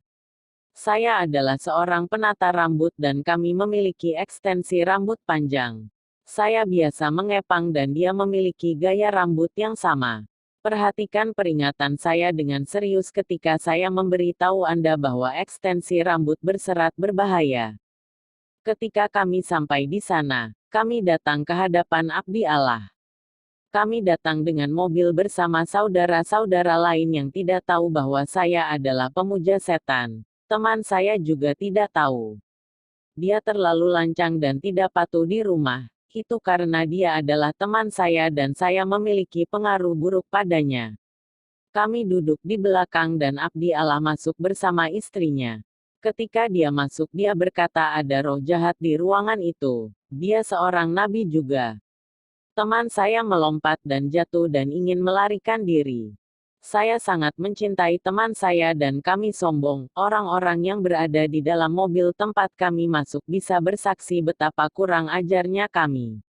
Saya adalah seorang penata rambut dan kami memiliki ekstensi rambut panjang. Saya biasa mengepang dan dia memiliki gaya rambut yang sama. Perhatikan peringatan saya dengan serius ketika saya memberitahu Anda bahwa ekstensi rambut berserat berbahaya. Ketika kami sampai di sana, kami datang ke hadapan Abdi Allah. Kami datang dengan mobil bersama saudara-saudara lain yang tidak tahu bahwa saya adalah pemuja setan. Teman saya juga tidak tahu. Dia terlalu lancang dan tidak patuh di rumah. Itu karena dia adalah teman saya dan saya memiliki pengaruh buruk padanya. Kami duduk di belakang dan Abdi Allah masuk bersama istrinya. Ketika dia masuk dia berkata ada roh jahat di ruangan itu. Dia seorang nabi juga. Teman saya melompat dan jatuh dan ingin melarikan diri. Saya sangat mencintai teman saya dan kami sombong, orang-orang yang berada di dalam mobil tempat kami masuk bisa bersaksi betapa kurang ajarnya kami.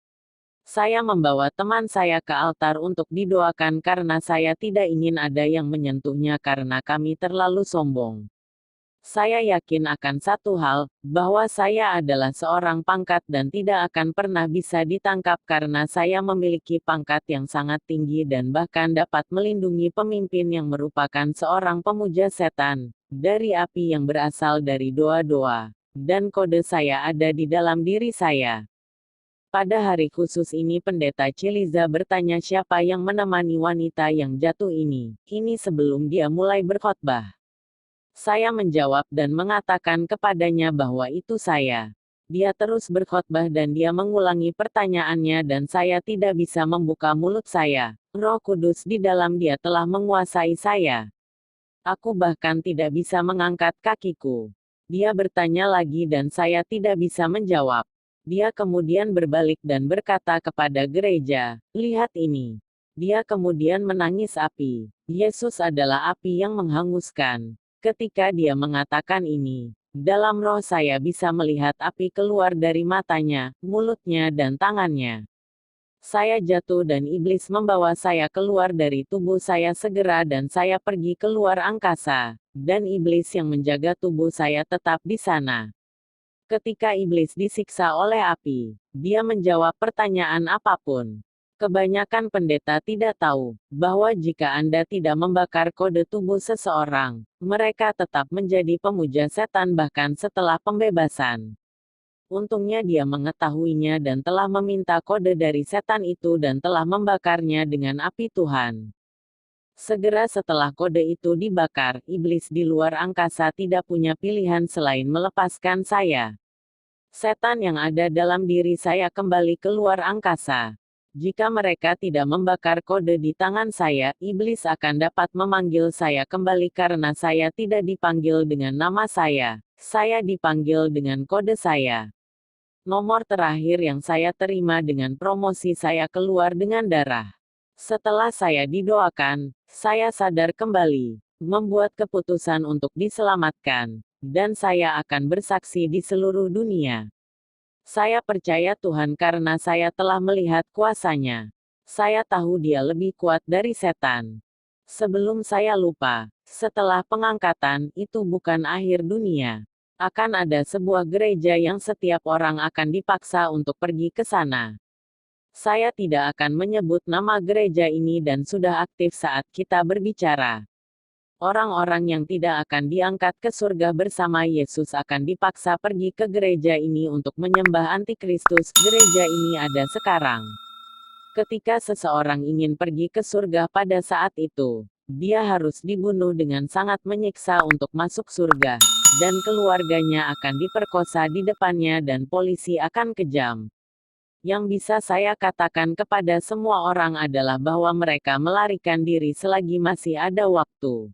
Saya membawa teman saya ke altar untuk didoakan karena saya tidak ingin ada yang menyentuhnya karena kami terlalu sombong. Saya yakin akan satu hal, bahwa saya adalah seorang pangkat dan tidak akan pernah bisa ditangkap karena saya memiliki pangkat yang sangat tinggi dan bahkan dapat melindungi pemimpin yang merupakan seorang pemuja setan, dari api yang berasal dari doa-doa, dan kode saya ada di dalam diri saya. Pada hari khusus ini Pendeta Ciliza bertanya siapa yang menemani wanita yang jatuh ini sebelum dia mulai berkhotbah. Saya menjawab dan mengatakan kepadanya bahwa itu saya. Dia terus berkhotbah dan dia mengulangi pertanyaannya dan saya tidak bisa membuka mulut saya. Roh Kudus di dalam dia telah menguasai saya. Aku bahkan tidak bisa mengangkat kakiku. Dia bertanya lagi dan saya tidak bisa menjawab. Dia kemudian berbalik dan berkata kepada gereja, "Lihat ini." Dia kemudian menangis api. Yesus adalah api yang menghanguskan. Ketika dia mengatakan ini, dalam roh saya bisa melihat api keluar dari matanya, mulutnya dan tangannya. Saya jatuh dan iblis membawa saya keluar dari tubuh saya segera dan saya pergi keluar angkasa. Dan iblis yang menjaga tubuh saya tetap di sana. Ketika iblis disiksa oleh api, dia menjawab pertanyaan apapun. Kebanyakan pendeta tidak tahu bahwa jika Anda tidak membakar kode tubuh seseorang, mereka tetap menjadi pemuja setan bahkan setelah pembebasan. Untungnya dia mengetahuinya dan telah meminta kode dari setan itu dan telah membakarnya dengan api Tuhan. Segera setelah kode itu dibakar, iblis di luar angkasa tidak punya pilihan selain melepaskan saya. Setan yang ada dalam diri saya kembali keluar angkasa. Jika mereka tidak membakar kode di tangan saya, iblis akan dapat memanggil saya kembali karena saya tidak dipanggil dengan nama saya. Saya dipanggil dengan kode saya. Nomor terakhir yang saya terima dengan promosi saya keluar dengan darah. Setelah saya didoakan, saya sadar kembali, membuat keputusan untuk diselamatkan, dan saya akan bersaksi di seluruh dunia. Saya percaya Tuhan karena saya telah melihat kuasa-Nya. Saya tahu Dia lebih kuat dari setan. Sebelum saya lupa, setelah pengangkatan, itu bukan akhir dunia. Akan ada sebuah gereja yang setiap orang akan dipaksa untuk pergi ke sana. Saya tidak akan menyebut nama gereja ini dan sudah aktif saat kita berbicara. Orang-orang yang tidak akan diangkat ke surga bersama Yesus akan dipaksa pergi ke gereja ini untuk menyembah antikristus. Gereja ini ada sekarang. Ketika seseorang ingin pergi ke surga pada saat itu, dia harus dibunuh dengan sangat menyiksa untuk masuk surga, dan keluarganya akan diperkosa di depannya dan polisi akan kejam. Yang bisa saya katakan kepada semua orang adalah bahwa mereka melarikan diri selagi masih ada waktu.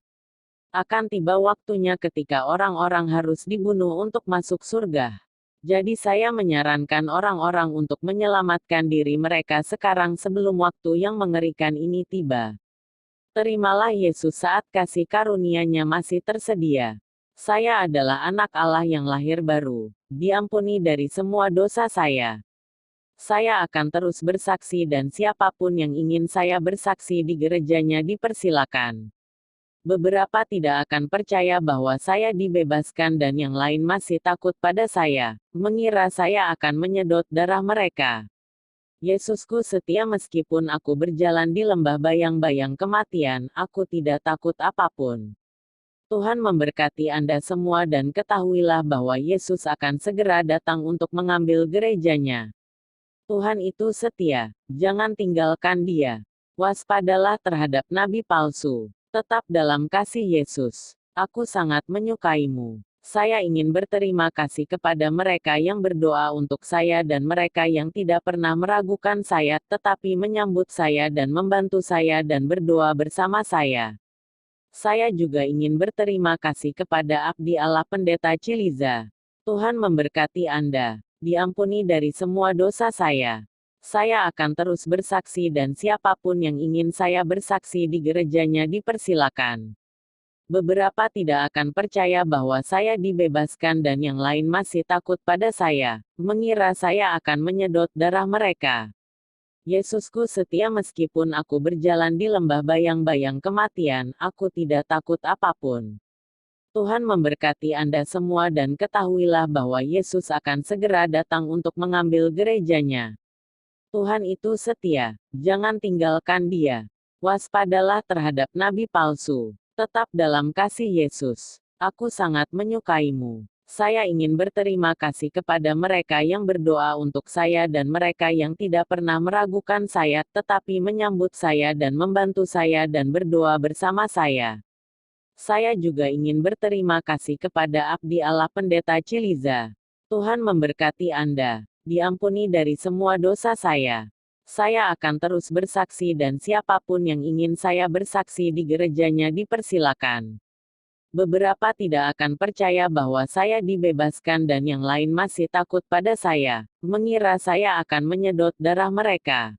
Akan tiba waktunya ketika orang-orang harus dibunuh untuk masuk surga. Jadi saya menyarankan orang-orang untuk menyelamatkan diri mereka sekarang sebelum waktu yang mengerikan ini tiba. Terimalah Yesus saat kasih karunia-Nya masih tersedia. Saya adalah anak Allah yang lahir baru, diampuni dari semua dosa saya. Saya akan terus bersaksi dan siapapun yang ingin saya bersaksi di gerejanya dipersilakan. Beberapa tidak akan percaya bahwa saya dibebaskan dan yang lain masih takut pada saya, mengira saya akan menyedot darah mereka. Yesusku setia meskipun aku berjalan di lembah bayang-bayang kematian, aku tidak takut apapun. Tuhan memberkati Anda semua dan ketahuilah bahwa Yesus akan segera datang untuk mengambil gerejanya. Tuhan itu setia, jangan tinggalkan Dia. Waspadalah terhadap nabi palsu. Tetap dalam kasih Yesus. Aku sangat menyukaimu. Saya ingin berterima kasih kepada mereka yang berdoa untuk saya dan mereka yang tidak pernah meragukan saya, tetapi menyambut saya dan membantu saya dan berdoa bersama saya. Saya juga ingin berterima kasih kepada Abdi Allah Pendeta Ciliza. Tuhan memberkati Anda. Diampuni dari semua dosa saya. Saya akan terus bersaksi dan siapapun yang ingin saya bersaksi di gerejanya dipersilakan. Beberapa tidak akan percaya bahwa saya dibebaskan dan yang lain masih takut pada saya, mengira saya akan menyedot darah mereka. Yesusku setia meskipun aku berjalan di lembah bayang-bayang kematian, aku tidak takut apapun. Tuhan memberkati Anda semua dan ketahuilah bahwa Yesus akan segera datang untuk mengambil gerejanya. Tuhan itu setia, jangan tinggalkan Dia. Waspadalah terhadap nabi palsu. Tetap dalam kasih Yesus. Aku sangat menyukaimu. Saya ingin berterima kasih kepada mereka yang berdoa untuk saya dan mereka yang tidak pernah meragukan saya, tetapi menyambut saya dan membantu saya dan berdoa bersama saya. Saya juga ingin berterima kasih kepada Abdi Allah Pendeta Ciliza. Tuhan memberkati Anda. Diampuni dari semua dosa saya. Saya akan terus bersaksi dan siapapun yang ingin saya bersaksi di gerejanya dipersilakan. Beberapa tidak akan percaya bahwa saya dibebaskan dan yang lain masih takut pada saya, mengira saya akan menyedot darah mereka.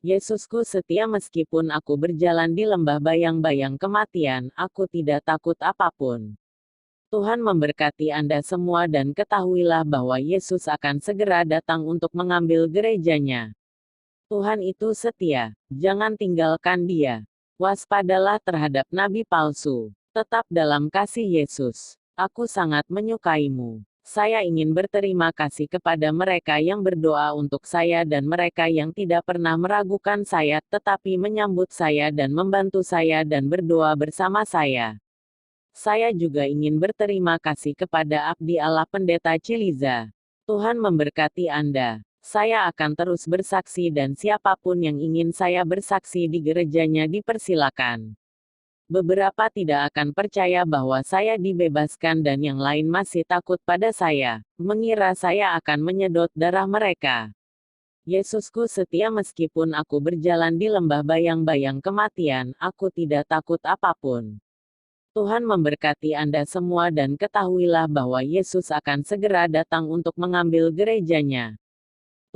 Yesusku setia meskipun aku berjalan di lembah bayang-bayang kematian, aku tidak takut apapun. Tuhan memberkati Anda semua dan ketahuilah bahwa Yesus akan segera datang untuk mengambil gerejanya. Tuhan itu setia, jangan tinggalkan Dia. Waspadalah terhadap nabi palsu. Tetap dalam kasih Yesus. Aku sangat menyukaimu. Saya ingin berterima kasih kepada mereka yang berdoa untuk saya dan mereka yang tidak pernah meragukan saya, tetapi menyambut saya dan membantu saya dan berdoa bersama saya. Saya juga ingin berterima kasih kepada Abdi Allah Pendeta Ciliza. Tuhan memberkati Anda. Saya akan terus bersaksi dan siapapun yang ingin saya bersaksi di gerejanya dipersilakan. Beberapa tidak akan percaya bahwa saya dibebaskan dan yang lain masih takut pada saya, mengira saya akan menyedot darah mereka. Yesusku setia meskipun aku berjalan di lembah bayang-bayang kematian, aku tidak takut apapun. Tuhan memberkati Anda semua dan ketahuilah bahwa Yesus akan segera datang untuk mengambil gerejanya.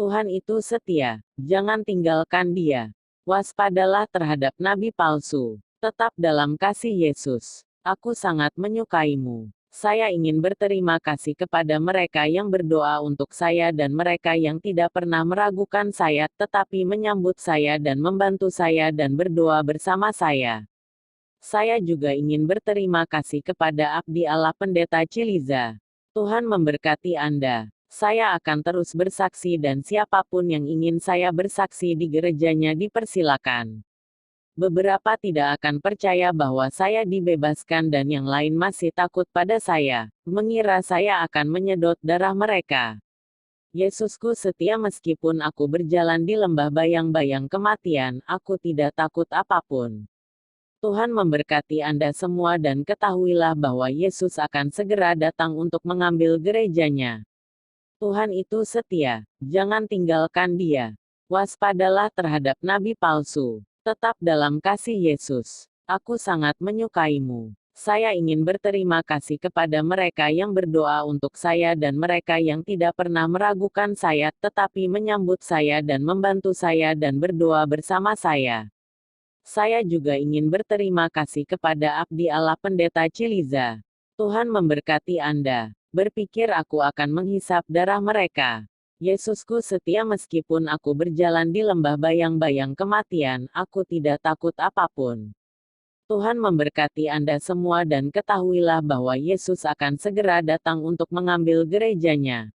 Tuhan itu setia, jangan tinggalkan Dia. Waspadalah terhadap nabi palsu. Tetap dalam kasih Yesus. Aku sangat menyukaimu. Saya ingin berterima kasih kepada mereka yang berdoa untuk saya dan mereka yang tidak pernah meragukan saya, tetapi menyambut saya dan membantu saya dan berdoa bersama saya. Saya juga ingin berterima kasih kepada Abdi Allah Pendeta Ciliza. Tuhan memberkati Anda. Saya akan terus bersaksi dan siapapun yang ingin saya bersaksi di gerejanya dipersilakan. Beberapa tidak akan percaya bahwa saya dibebaskan dan yang lain masih takut pada saya, mengira saya akan menyedot darah mereka. Yesusku setia meskipun aku berjalan di lembah bayang-bayang kematian, aku tidak takut apapun. Tuhan memberkati Anda semua dan ketahuilah bahwa Yesus akan segera datang untuk mengambil gerejanya. Tuhan itu setia, jangan tinggalkan Dia. Waspadalah terhadap nabi palsu. Tetap dalam kasih Yesus. Aku sangat menyukaimu. Saya ingin berterima kasih kepada mereka yang berdoa untuk saya dan mereka yang tidak pernah meragukan saya, tetapi menyambut saya dan membantu saya dan berdoa bersama saya. Saya juga ingin berterima kasih kepada Abdi Allah Pendeta Ciliza. Tuhan memberkati Anda. Berpikir aku akan menghisap darah mereka. Yesusku setia meskipun aku berjalan di lembah bayang-bayang kematian, aku tidak takut apapun. Tuhan memberkati Anda semua dan ketahuilah bahwa Yesus akan segera datang untuk mengambil gerejanya.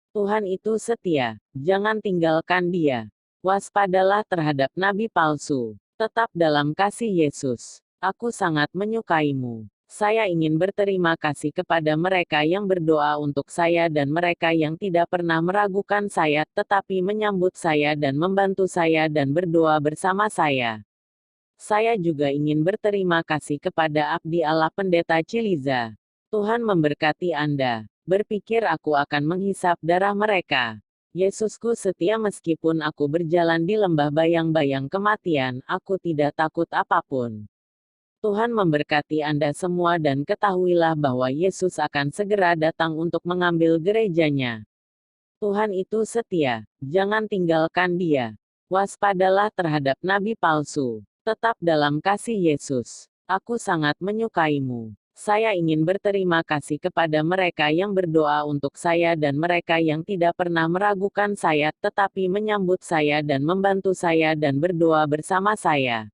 Tuhan itu setia, jangan tinggalkan Dia. Waspadalah terhadap nabi palsu. Tetap dalam kasih Yesus. Aku sangat menyukaimu. Saya ingin berterima kasih kepada mereka yang berdoa untuk saya dan mereka yang tidak pernah meragukan saya, tetapi menyambut saya dan membantu saya dan berdoa bersama saya. Saya juga ingin berterima kasih kepada Abdi Allah Pendeta Ciliza. Tuhan memberkati Anda. Berpikir aku akan menghisap darah mereka. Yesusku setia meskipun aku berjalan di lembah bayang-bayang kematian, aku tidak takut apapun. Tuhan memberkati Anda semua dan ketahuilah bahwa Yesus akan segera datang untuk mengambil gerejanya. Tuhan itu setia, jangan tinggalkan Dia. Waspadalah terhadap nabi palsu. Tetap dalam kasih Yesus. Aku sangat menyukaimu. Saya ingin berterima kasih kepada mereka yang berdoa untuk saya dan mereka yang tidak pernah meragukan saya, tetapi menyambut saya dan membantu saya dan berdoa bersama saya.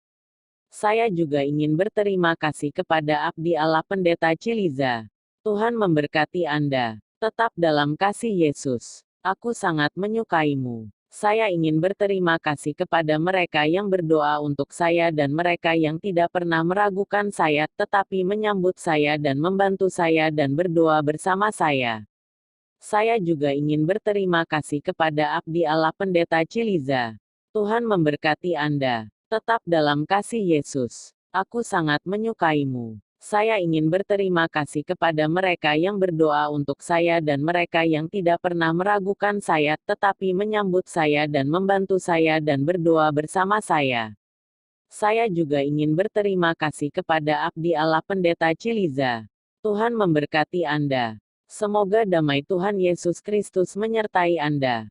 Saya juga ingin berterima kasih kepada Abdi Allah Pendeta Ciliza. Tuhan memberkati Anda. Tetap dalam kasih Yesus. Aku sangat menyukaimu. Saya ingin berterima kasih kepada mereka yang berdoa untuk saya dan mereka yang tidak pernah meragukan saya, tetapi menyambut saya dan membantu saya dan berdoa bersama saya. Saya juga ingin berterima kasih kepada Abdi Allah Pendeta Ciliza. Tuhan memberkati Anda. Tetap dalam kasih Yesus. Aku sangat menyukaimu. Saya ingin berterima kasih kepada mereka yang berdoa untuk saya dan mereka yang tidak pernah meragukan saya, tetapi menyambut saya dan membantu saya dan berdoa bersama saya. Saya juga ingin berterima kasih kepada Abdi Allah Pendeta Ciliza. Tuhan memberkati Anda. Semoga damai Tuhan Yesus Kristus menyertai Anda.